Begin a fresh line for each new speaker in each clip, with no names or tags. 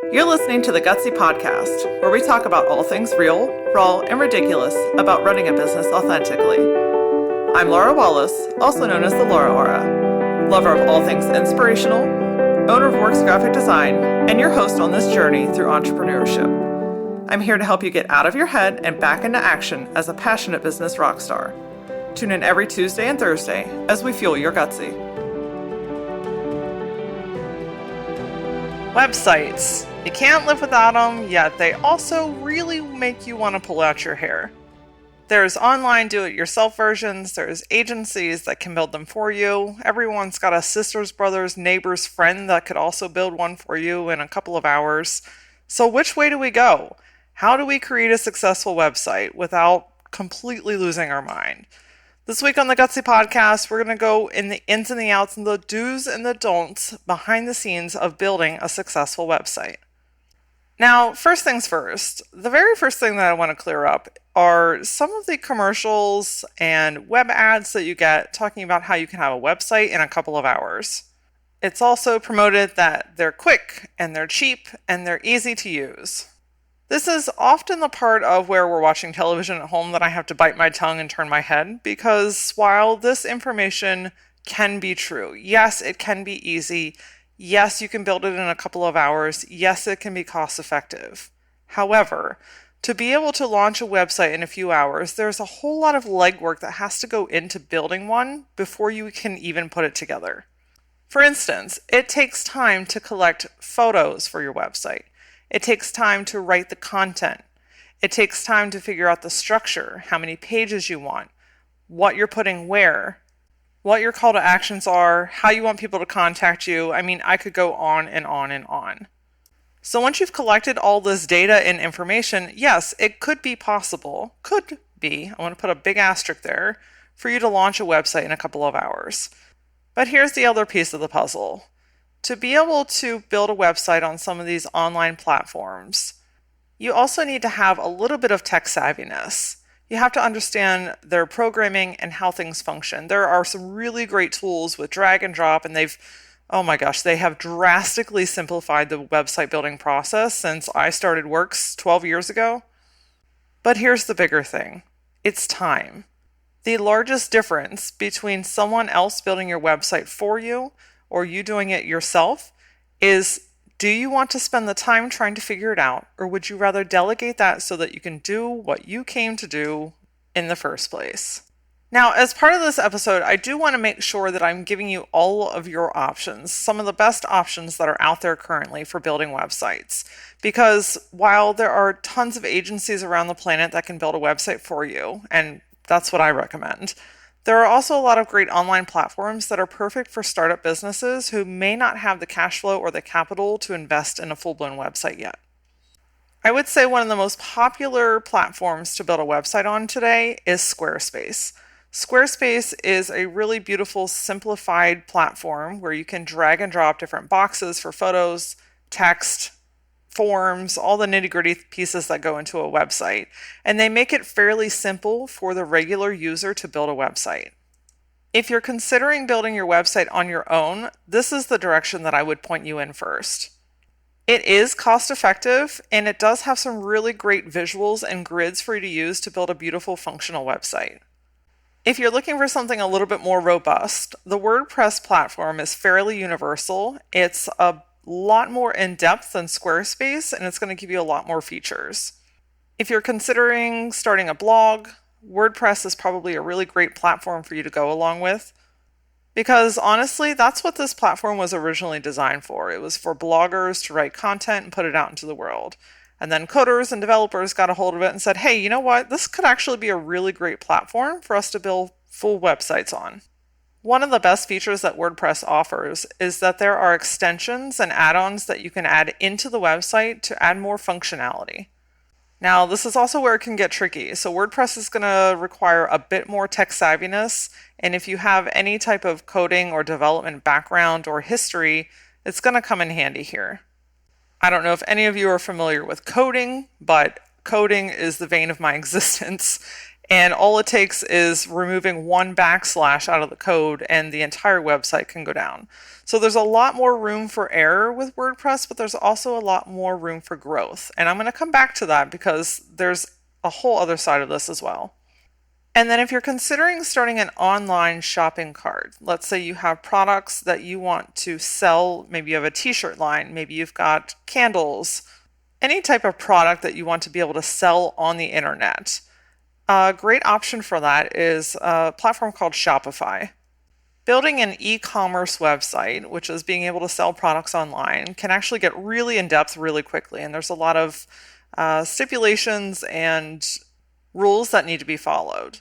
You're listening to the Gutsy Podcast, where we talk about all things real, raw, and ridiculous about running a business authentically. I'm Laura Wallace, also known as the Laura Aura, lover of all things inspirational, owner of Works Graphic Design, and your host on this journey through entrepreneurship. I'm here to help you get out of your head and back into action as a passionate business rock star. Tune in every Tuesday and Thursday as we fuel your gutsy. Websites. You can't live without them, yet they also really make you want to pull out your hair. There's online do-it-yourself versions, there's agencies that can build them for you. Everyone's got a sister's brother's neighbor's friend that could also build one for you in a couple of hours. So which way do we go? How do we create a successful website without completely losing our mind? This week on the Gutsy Podcast, we're going to go in the ins and the outs and the do's and the don'ts behind the scenes of building a successful website. Now, first things first, the very first thing that I want to clear up are some of the commercials and web ads that you get talking about how you can have a website in a couple of hours. It's also promoted that they're quick and they're cheap and they're easy to use. This is often the part of where we're watching television at home that I have to bite my tongue and turn my head, because while this information can be true, yes, it can be easy. Yes, you can build it in a couple of hours. Yes, it can be cost effective. However, to be able to launch a website in a few hours, there's a whole lot of legwork that has to go into building one before you can even put it together. For instance, it takes time to collect photos for your website. It takes time to write the content. It takes time to figure out the structure, how many pages you want, what you're putting where, what your call to actions are, how you want people to contact you. I mean, I could go on and on and on. So once you've collected all this data and information, yes, it could be possible, I want to put a big asterisk there, for you to launch a website in a couple of hours. But here's the other piece of the puzzle. To be able to build a website on some of these online platforms, you also need to have a little bit of tech savviness. You have to understand their programming and how things function. There are some really great tools with drag and drop, and they have drastically simplified the website building process since I started Works 12 years ago. But here's the bigger thing. It's time. The largest difference between someone else building your website for you or you doing it yourself is, do you want to spend the time trying to figure it out, or would you rather delegate that so that you can do what you came to do in the first place? Now, as part of this episode, I do want to make sure that I'm giving you all of your options, some of the best options that are out there currently for building websites. Because while there are tons of agencies around the planet that can build a website for you, and that's what I recommend, there are also a lot of great online platforms that are perfect for startup businesses who may not have the cash flow or the capital to invest in a full-blown website yet. I would say one of the most popular platforms to build a website on today is Squarespace. Squarespace is a really beautiful, simplified platform where you can drag and drop different boxes for photos, text, forms, all the nitty-gritty pieces that go into a website, and they make it fairly simple for the regular user to build a website. If you're considering building your website on your own, this is the direction that I would point you in first. It is cost-effective, and it does have some really great visuals and grids for you to use to build a beautiful, functional website. If you're looking for something a little bit more robust, the WordPress platform is fairly universal. It's a lot more in-depth than Squarespace, and it's going to give you a lot more features. If you're considering starting a blog, WordPress is probably a really great platform for you to go along with, because honestly, that's what this platform was originally designed for. It was for bloggers to write content and put it out into the world. And then coders and developers got a hold of it and said, hey, you know what? This could actually be a really great platform for us to build full websites on. One of the best features that WordPress offers is that there are extensions and add-ons that you can add into the website to add more functionality. Now, this is also where it can get tricky. So WordPress is going to require a bit more tech savviness, and if you have any type of coding or development background or history, it's going to come in handy here. I don't know if any of you are familiar with coding, but coding is the vein of my existence. And all it takes is removing one backslash out of the code and the entire website can go down. So there's a lot more room for error with WordPress, but there's also a lot more room for growth. And I'm going to come back to that because there's a whole other side of this as well. And then if you're considering starting an online shopping cart, let's say you have products that you want to sell, maybe you have a t-shirt line, maybe you've got candles, any type of product that you want to be able to sell on the internet. A great option for that is a platform called Shopify. Building an e-commerce website, which is being able to sell products online, can actually get really in-depth really quickly. And there's a lot of stipulations and rules that need to be followed.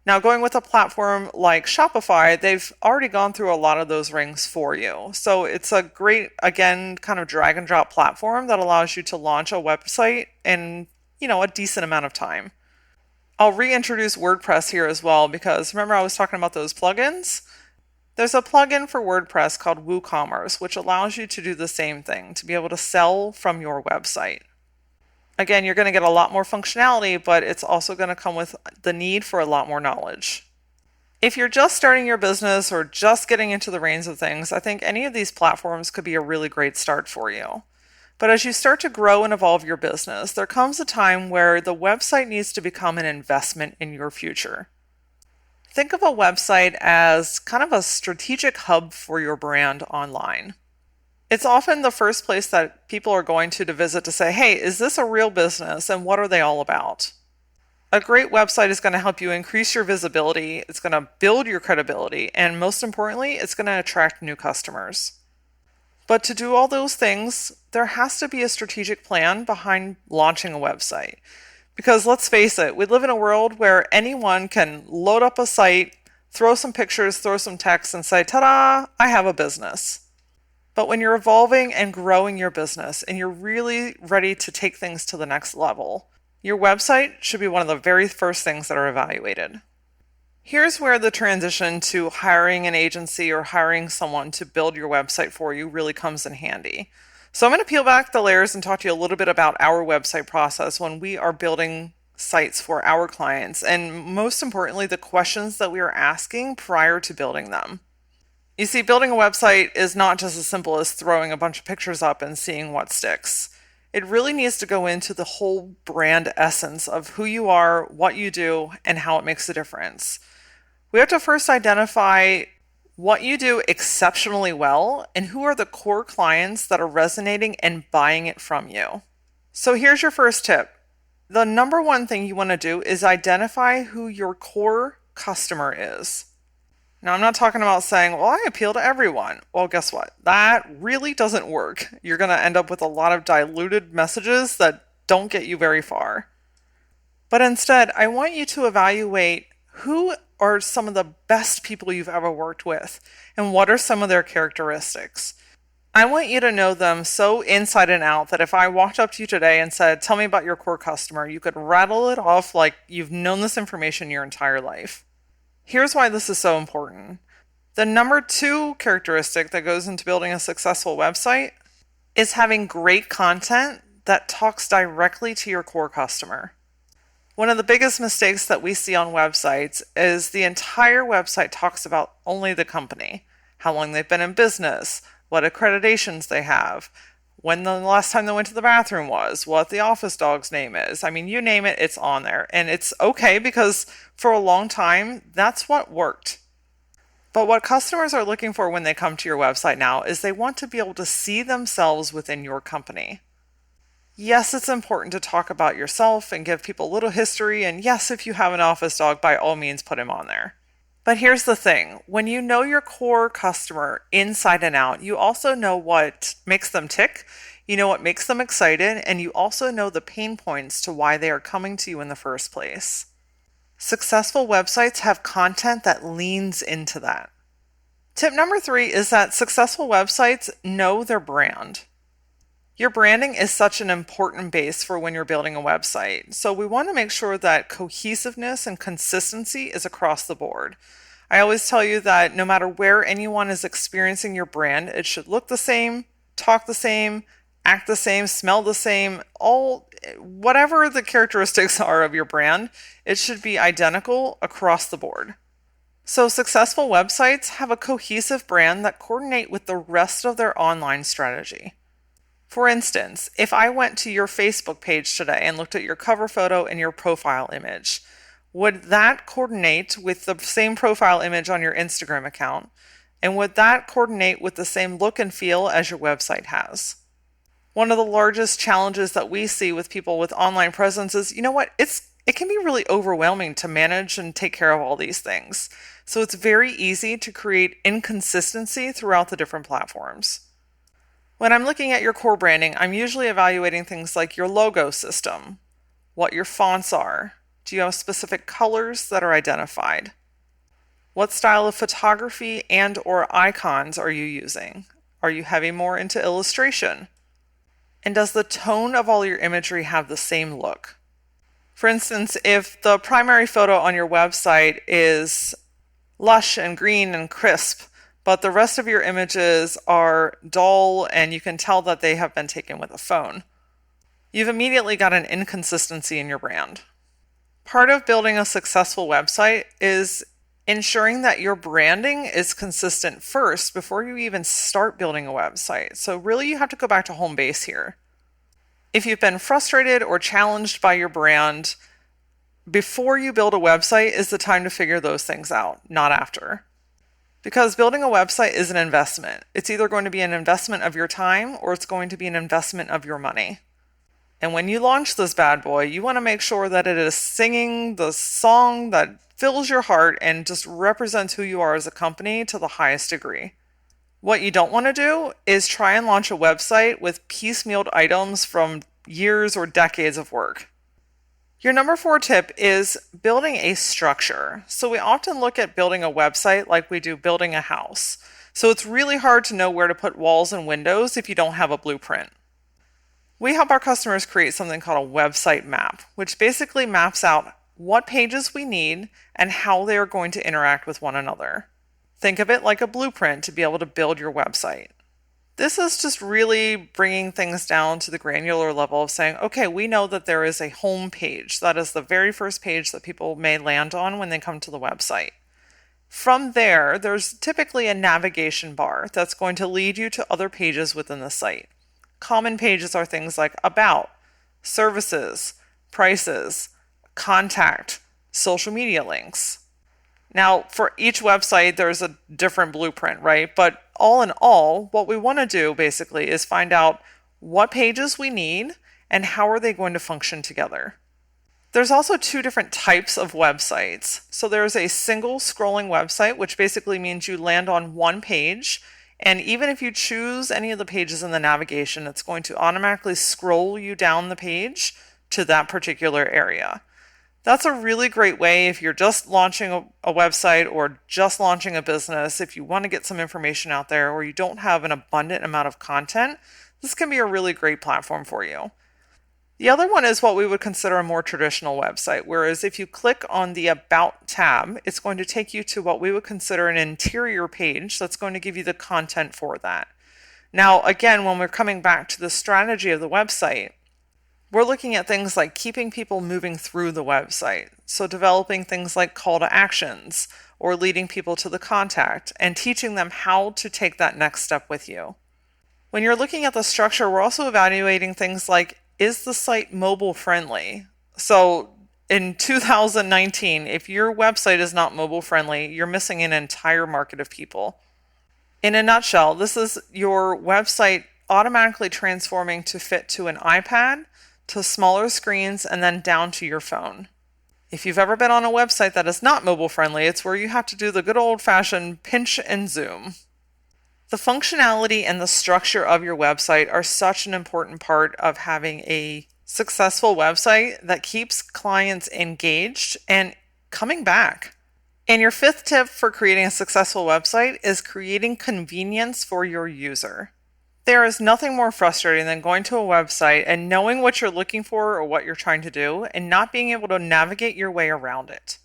Now, going with a platform like Shopify, they've already gone through a lot of those rings for you. So it's a great, again, kind of drag and drop platform that allows you to launch a website in, a decent amount of time. I'll reintroduce WordPress here as well because remember I was talking about those plugins? There's a plugin for WordPress called WooCommerce, which allows you to do the same thing, to be able to sell from your website. Again, you're going to get a lot more functionality, but it's also going to come with the need for a lot more knowledge. If you're just starting your business or just getting into the reins of things, I think any of these platforms could be a really great start for you. But as you start to grow and evolve your business, there comes a time where the website needs to become an investment in your future. Think of a website as kind of a strategic hub for your brand online. It's often the first place that people are going to visit to say, hey, is this a real business and what are they all about? A great website is going to help you increase your visibility, it's going to build your credibility, and most importantly, it's going to attract new customers. But to do all those things, there has to be a strategic plan behind launching a website. Because let's face it, we live in a world where anyone can load up a site, throw some pictures, throw some text, and say, ta-da, I have a business. But when you're evolving and growing your business and you're really ready to take things to the next level, your website should be one of the very first things that are evaluated. Here's where the transition to hiring an agency or hiring someone to build your website for you really comes in handy. So I'm going to peel back the layers and talk to you a little bit about our website process when we are building sites for our clients, and most importantly, the questions that we are asking prior to building them. You see, building a website is not just as simple as throwing a bunch of pictures up and seeing what sticks. It really needs to go into the whole brand essence of who you are, what you do, and how it makes a difference. We have to first identify what you do exceptionally well and who are the core clients that are resonating and buying it from you. So here's your first tip. The number one thing you want to do is identify who your core customer is. Now, I'm not talking about saying, well, I appeal to everyone. Well, guess what? That really doesn't work. You're going to end up with a lot of diluted messages that don't get you very far. But instead, I want you to evaluate who are some of the best people you've ever worked with and what are some of their characteristics. I want you to know them so inside and out that if I walked up to you today and said, tell me about your core customer, you could rattle it off like you've known this information your entire life. Here's why this is so important. The number 2 characteristic that goes into building a successful website is having great content that talks directly to your core customer. One of the biggest mistakes that we see on websites is the entire website talks about only the company, how long they've been in business, what accreditations they have, when the last time they went to the bathroom was, what the office dog's name is. I mean, you name it, it's on there. And it's okay because for a long time, that's what worked. But what customers are looking for when they come to your website now is they want to be able to see themselves within your company. Yes, it's important to talk about yourself and give people a little history. And yes, if you have an office dog, by all means, put him on there. But here's the thing. When you know your core customer inside and out, you also know what makes them tick, you know what makes them excited, and you also know the pain points to why they are coming to you in the first place. Successful websites have content that leans into that. Tip number 3 is that successful websites know their brand. Your branding is such an important base for when you're building a website. So we want to make sure that cohesiveness and consistency is across the board. I always tell you that no matter where anyone is experiencing your brand, it should look the same, talk the same, act the same, smell the same, all whatever the characteristics are of your brand, it should be identical across the board. So successful websites have a cohesive brand that coordinate with the rest of their online strategy. For instance, if I went to your Facebook page today and looked at your cover photo and your profile image, would that coordinate with the same profile image on your Instagram account? And would that coordinate with the same look and feel as your website has? One of the largest challenges that we see with people with online presence is, it can be really overwhelming to manage and take care of all these things. So it's very easy to create inconsistency throughout the different platforms. When I'm looking at your core branding, I'm usually evaluating things like your logo system, what your fonts are. Do you have specific colors that are identified? What style of photography and or icons are you using? Are you heavy more into illustration? And does the tone of all your imagery have the same look? For instance, if the primary photo on your website is lush and green and crisp, but the rest of your images are dull and you can tell that they have been taken with a phone, you've immediately got an inconsistency in your brand. Part of building a successful website is ensuring that your branding is consistent first before you even start building a website. So really you have to go back to home base here. If you've been frustrated or challenged by your brand, before you build a website is the time to figure those things out, not after. Because building a website is an investment. It's either going to be an investment of your time or it's going to be an investment of your money. And when you launch this bad boy, you want to make sure that it is singing the song that fills your heart and just represents who you are as a company to the highest degree. What you don't want to do is try and launch a website with piecemealed items from years or decades of work. Your number 4 tip is building a structure. So we often look at building a website like we do building a house. So it's really hard to know where to put walls and windows if you don't have a blueprint. We help our customers create something called a website map, which basically maps out what pages we need and how they are going to interact with one another. Think of it like a blueprint to be able to build your website. This is just really bringing things down to the granular level of saying, okay, we know that there is a home page. That is the very first page that people may land on when they come to the website. From there, there's typically a navigation bar that's going to lead you to other pages within the site. Common pages are things like about, services, prices, contact, social media links. Now, for each website, there's a different blueprint, right? But all in all, what we want to do basically is find out what pages we need and how are they going to function together. There's also 2 different types of websites. So there's a single scrolling website, which basically means you land on one page. And even if you choose any of the pages in the navigation, it's going to automatically scroll you down the page to that particular area. That's a really great way if you're just launching a website or just launching a business, if you want to get some information out there or you don't have an abundant amount of content, this can be a really great platform for you. The other one is what we would consider a more traditional website, whereas if you click on the About tab, it's going to take you to what we would consider an interior page that's going to give you the content for that. Now, again, when we're coming back to the strategy of the website, we're looking at things like keeping people moving through the website. So developing things like call to actions or leading people to the contact and teaching them how to take that next step with you. When you're looking at the structure, we're also evaluating things like, is the site mobile friendly? So in 2019, if your website is not mobile friendly, you're missing an entire market of people. In a nutshell, this is your website automatically transforming to fit to an iPad, to smaller screens, and then down to your phone. If you've ever been on a website that is not mobile friendly, it's where you have to do the good old-fashioned pinch and zoom. The functionality and the structure of your website are such an important part of having a successful website that keeps clients engaged and coming back. And your 5th tip for creating a successful website is creating convenience for your user. There is nothing more frustrating than going to a website and knowing what you're looking for or what you're trying to do and not being able to navigate your way around it.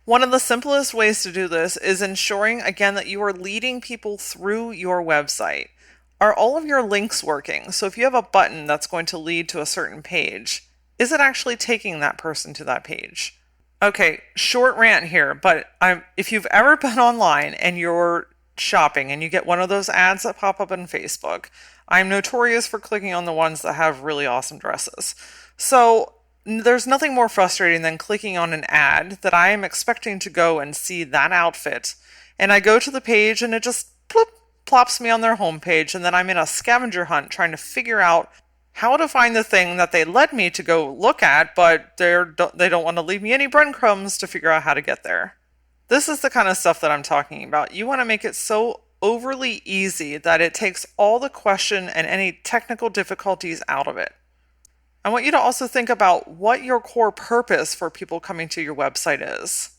One of the simplest ways to do this is ensuring, again, that you are leading people through your website. Are all of your links working? So if you have a button that's going to lead to a certain page, Is it actually taking that person to that page? Okay, short rant here, but if you've ever been online and you're shopping and you get one of those ads that pop up on Facebook, I'm notorious for clicking on the ones that have really awesome dresses. So there's nothing more frustrating than clicking on an ad that I am expecting to go and see that outfit, and I go to the page and it just plops me on their homepage, and then I'm in a scavenger hunt trying to figure out how to find the thing that they led me to go look at, but they don't want to leave me any breadcrumbs to figure out how to get there. This is the kind of stuff that I'm talking about. You want to make it so overly easy that it takes all the question and any technical difficulties out of it. I want you to also think about what your core purpose for people coming to your website is.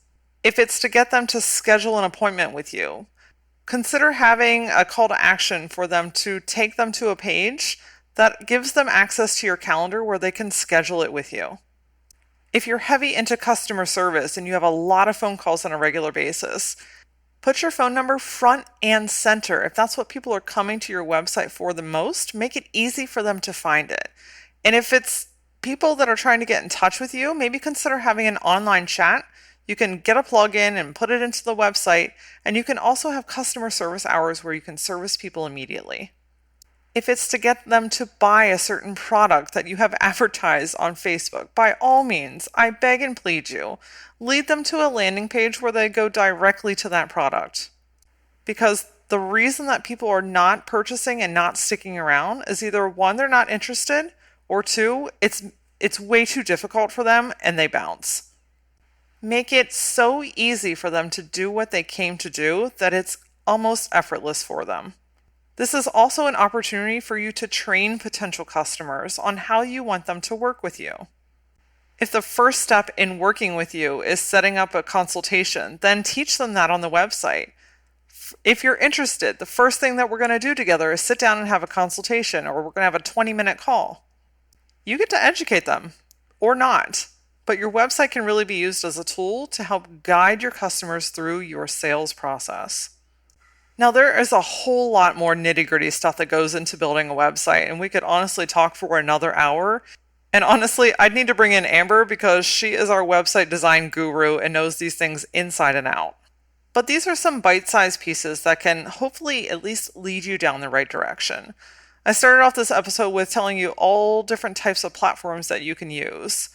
If it's to get them to schedule an appointment with you, consider having a call to action for them to take them to a page that gives them access to your calendar where they can schedule it with you. If you're heavy into customer service and you have a lot of phone calls on a regular basis, put your phone number front and center. If that's what people are coming to your website for the most, make it easy for them to find it. And if it's people that are trying to get in touch with you, maybe consider having an online chat. You can get a plugin and put it into the website, and you can also have customer service hours where you can service people immediately. If it's to get them to buy a certain product that you have advertised on Facebook, by all means, I beg and plead you, lead them to a landing page where they go directly to that product. Because the reason that people are not purchasing and not sticking around is either one, they're not interested, or two, it's way too difficult for them and they bounce. Make it so easy for them to do what they came to do that it's almost effortless for them. This is also an opportunity for you to train potential customers on how you want them to work with you. If the first step in working with you is setting up a consultation, then teach them that on the website. If you're interested, the first thing that we're going to do together is sit down and have a consultation, or we're going to have a 20-minute call. You get to educate them, or not, but your website can really be used as a tool to help guide your customers through your sales process. Now, there is a whole lot more nitty-gritty stuff that goes into building a website, and we could honestly talk for another hour. And honestly, I'd need to bring in Amber because she is our website design guru and knows these things inside and out. But these are some bite-sized pieces that can hopefully at least lead you down the right direction. I started off this episode with telling you all different types of platforms that you can use.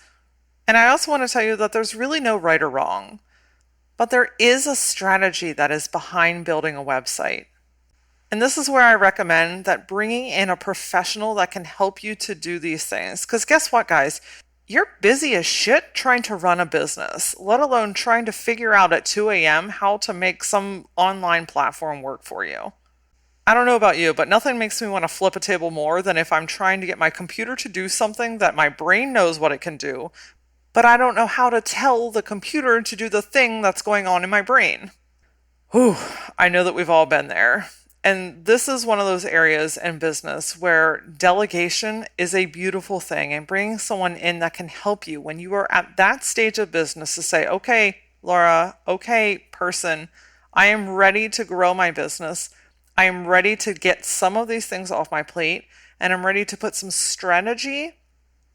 And I also want to tell you that there's really no right or wrong. But there is a strategy that is behind building a website. And this is where I recommend that bringing in a professional that can help you to do these things. Because guess what, guys? You're busy as shit trying to run a business, let alone trying to figure out at 2 a.m. how to make some online platform work for you. I don't know about you, but nothing makes me want to flip a table more than if I'm trying to get my computer to do something that my brain knows what it can do, but I don't know how to tell the computer to do the thing that's going on in my brain. Whew, I know that we've all been there. And this is one of those areas in business where delegation is a beautiful thing, and bringing someone in that can help you when you are at that stage of business to say, okay, Laura, okay, person, I am ready to grow my business. I am ready to get some of these things off my plate, and I'm ready to put some strategy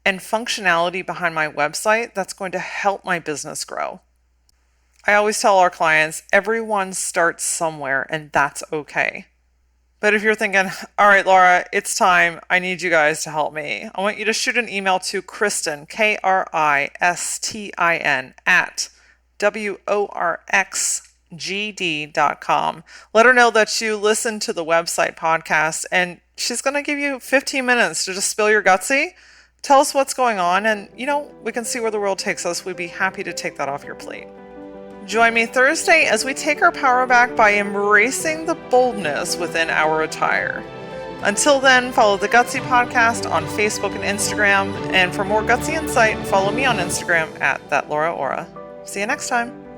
and functionality behind my website that's going to help my business grow. I always tell our clients, everyone starts somewhere, and that's okay. But if you're thinking, all right, Laura, it's time, I need you guys to help me, I want you to shoot an email to Kristin, Kristin, at worxgd.com. Let her know that you listened to the website podcast, and she's going to give you 15 minutes to just spill your gutsy. Tell us what's going on, and, we can see where the world takes us. We'd be happy to take that off your plate. Join me Thursday as we take our power back by embracing the boldness within our attire. Until then, follow the Gutsy Podcast on Facebook and Instagram, and for more Gutsy insight, follow me on Instagram at ThatLauraOra. See you next time.